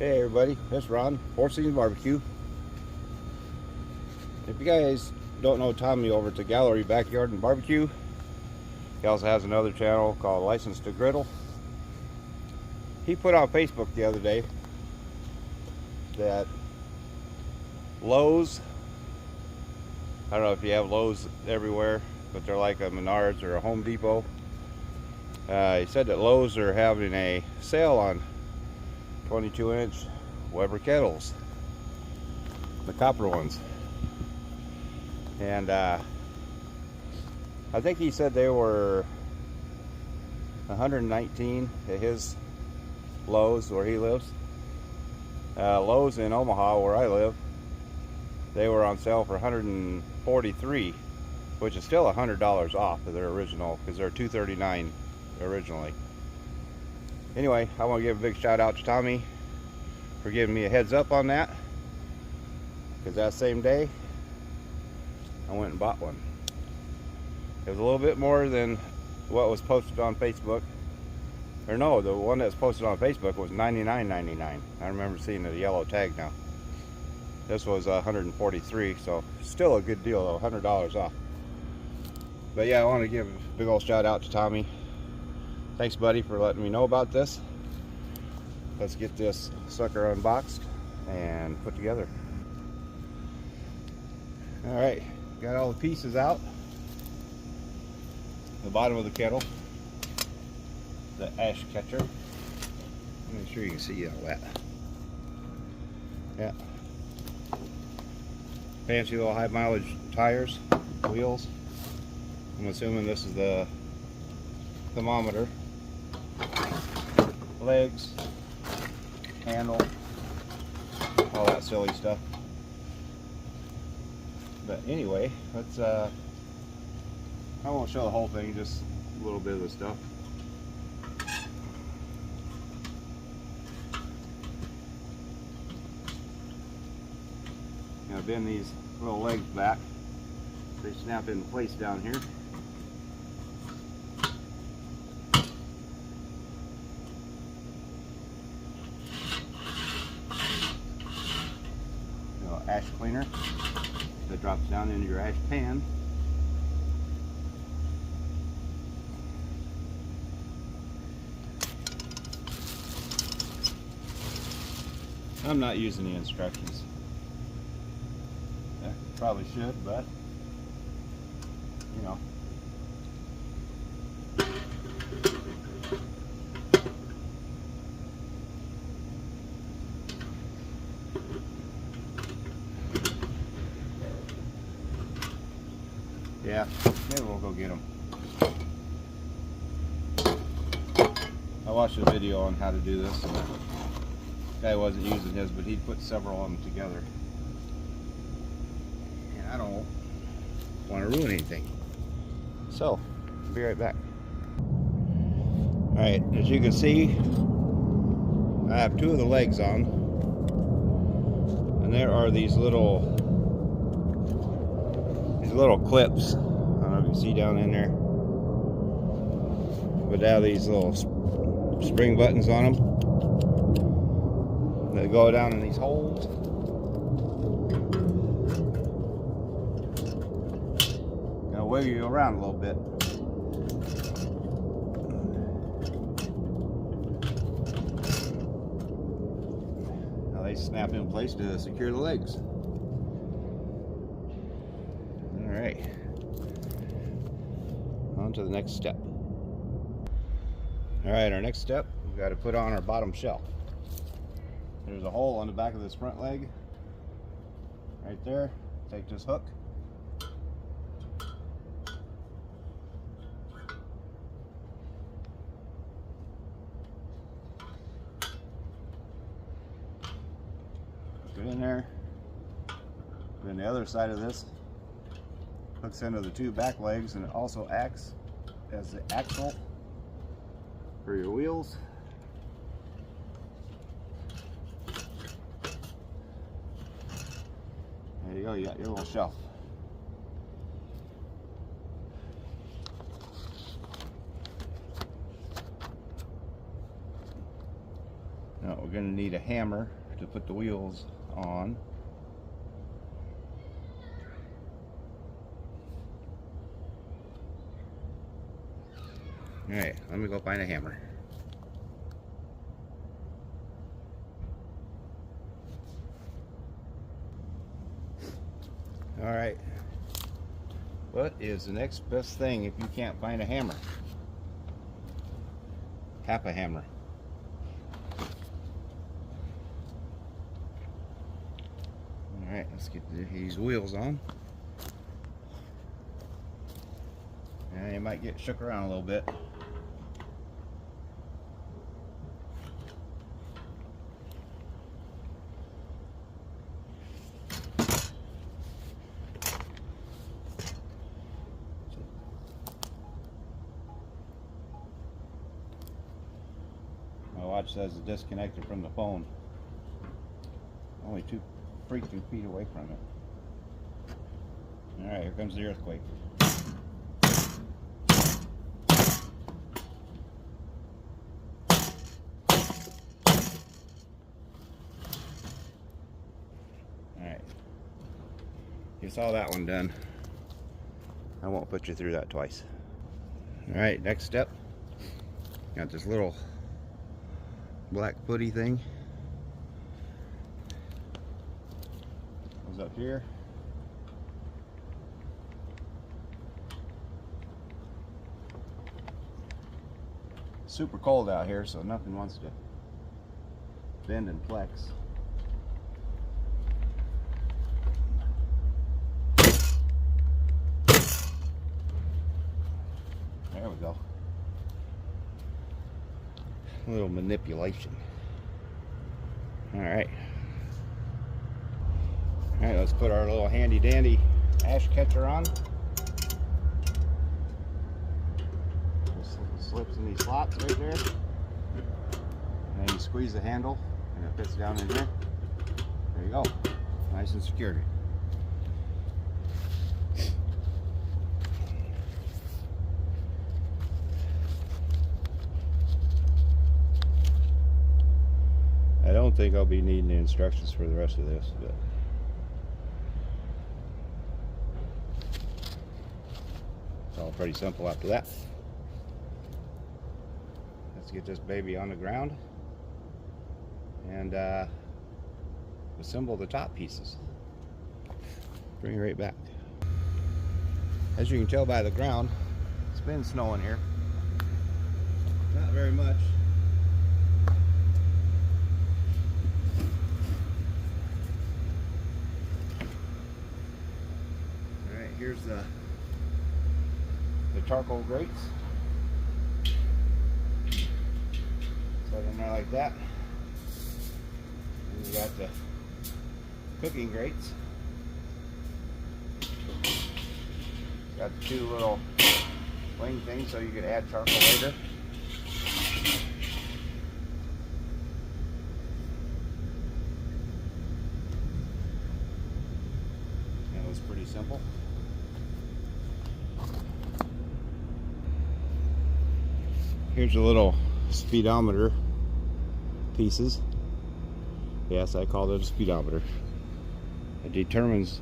Hey everybody, it's Ron, Four Seasons Barbecue. If you guys don't know Tommy over at the Gallery Backyard and Barbecue, he also has another channel called License to Griddle. He put on Facebook the other day that Lowe's, I don't know if you have Lowe's everywhere, but they're like a Menards or a Home Depot. He said that Lowe's are having a sale on 22-inch Weber kettles, the copper ones, and I think he said they were $119 at his Lowe's where he lives. Lowe's in Omaha where I live, they were on sale for $143, which is still $100 off of their original, because they're $239 originally. Anyway, I want to give a big shout out to Tommy for giving me a heads up on that, because that same day I went and bought one. It was a little bit more than what was posted on Facebook, or no, the one that was posted on Facebook was $99.99. I remember seeing the yellow tag now. This was $143, so still a good deal though, $100 off. But yeah, I want to give a big old shout out to Tommy. Thanks buddy for letting me know about this. Let's get this sucker unboxed and put together. Alright, got all the pieces out. The bottom of the kettle, the ash catcher. Make sure you can see all that. Yeah. Fancy little high mileage tires, wheels. I'm assuming this is the thermometer. Legs, handle, all that silly stuff. But anyway, let's I won't show the whole thing, just a little bit of the stuff. Now bend these little legs back. They snap in place down here. Ash cleaner that drops down into your ash pan. I'm not using the instructions. I probably should, but you know. Yeah, maybe we'll go get them. I watched a video on how to do this, and the guy wasn't using his, but he'd put several of them together. And I don't want to ruin anything. So, I'll be right back. Alright, as you can see, I have two of the legs on. And there are these little clips. I don't know if you can see down in there, but they have these little spring buttons on them that go down in these holes. Gonna wiggle you around a little bit. Now they snap in place to secure the legs. Alright, on to the next step. Alright, our next step, we've got to put on our bottom shelf. There's a hole on the back of this front leg, right there. Take this hook, put it in there. Then the other side of this hooks into the two back legs, and it also acts as the axle for your wheels. There you go, you got your little shelf. Now we're going to need a hammer to put the wheels on. Alright, let me go find a hammer. Alright, what is the next best thing if you can't find a hammer? Tap a hammer. Alright, let's get these wheels on. And you might get shook around a little bit. My watch says it's disconnected from the phone. Only 2 feet away from it. Alright, here comes the earthquake. Alright. You saw that one done. I won't put you through that twice. Alright, next step. Got this little black putty thing. Goes up here. Super cold out here, so nothing wants to bend and flex. There we go. A little manipulation. Alright. Alright, let's put our little handy dandy ash catcher on. Just slips in these slots right there. And you squeeze the handle and it fits down in here. There you go. Nice and secure. I don't think I'll be needing the instructions for the rest of this, but it's all pretty simple after that. Let's get this baby on the ground and assemble the top pieces. Bring it right back. As you can tell by the ground, it's been snowing here. Not very much. Here's the charcoal grates. Set in there like that. And you got the cooking grates. Got the 2 little wing things so you can add charcoal later. That was pretty simple. Here's a little speedometer pieces. Yes, I called it a speedometer. It determines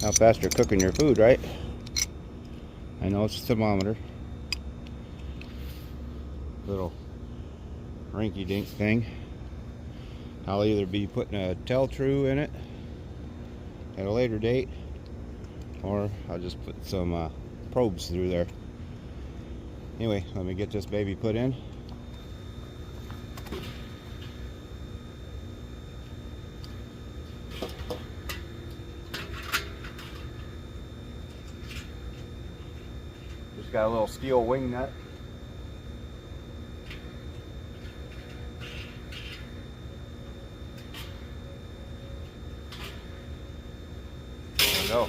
how fast you're cooking your food, right? I know it's a thermometer. Little rinky-dink thing. I'll either be putting a tell-true in it at a later date, or I'll just put some probes through there. Anyway, let me get this baby put in. Just got a little steel wing nut. There we go.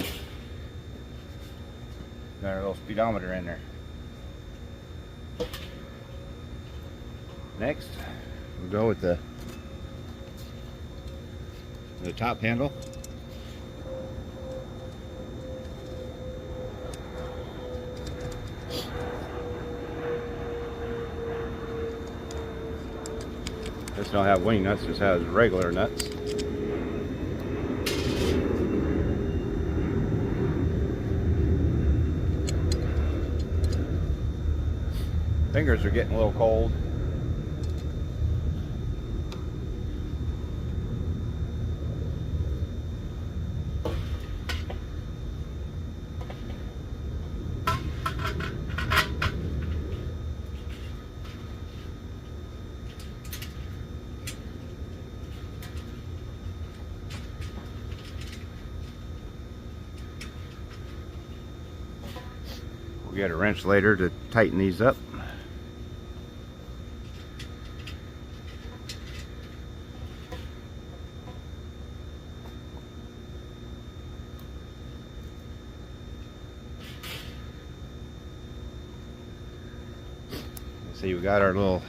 Got our little speedometer in there. Next, we'll go with the top handle. This don't have wing nuts, just has regular nuts. Fingers are getting a little cold. We'll get a wrench later to tighten these up. See, we got our little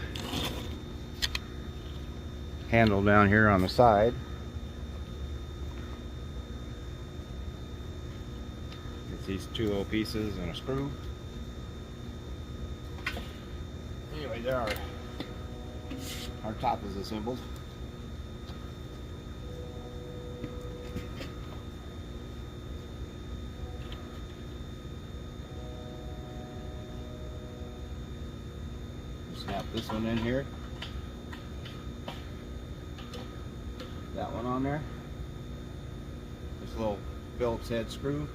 handle down here on the side. It's these two little pieces and a screw. Anyway, there are our top is assembled. Snap this one in here. That one on there. This little Phillips head screw.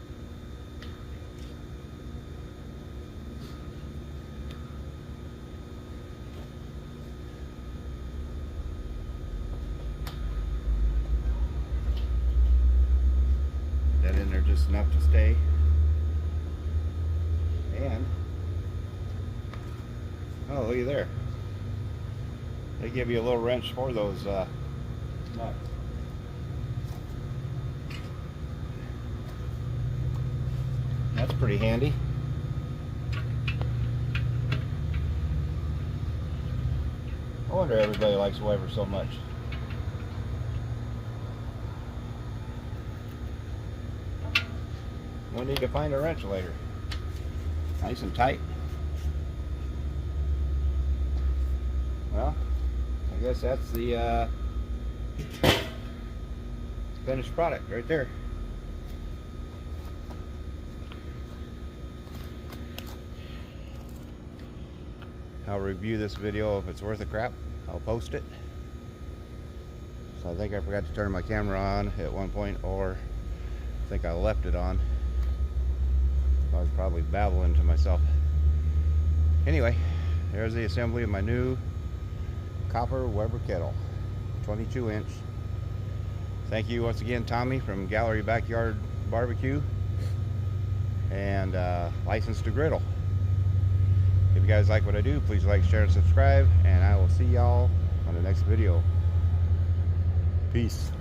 That in there just enough to stay. And oh, looky there. They give you a little wrench for those nuts. That's pretty handy. I wonder everybody likes Weber so much. We'll need to find a wrench later. Nice and tight. Well, I guess that's the finished product right there. I'll review this video. If it's worth a crap, I'll post it. So I think I forgot to turn my camera on at one point, or I think I left it on. I was probably babbling to myself. Anyway, there's the assembly of my new copper Weber kettle, 22 inch. Thank you once again, Tommy from Gallery Backyard Barbecue, and licensed to griddle. If you guys like what I do, please like, share, and subscribe, and I will see y'all on the next video. Peace.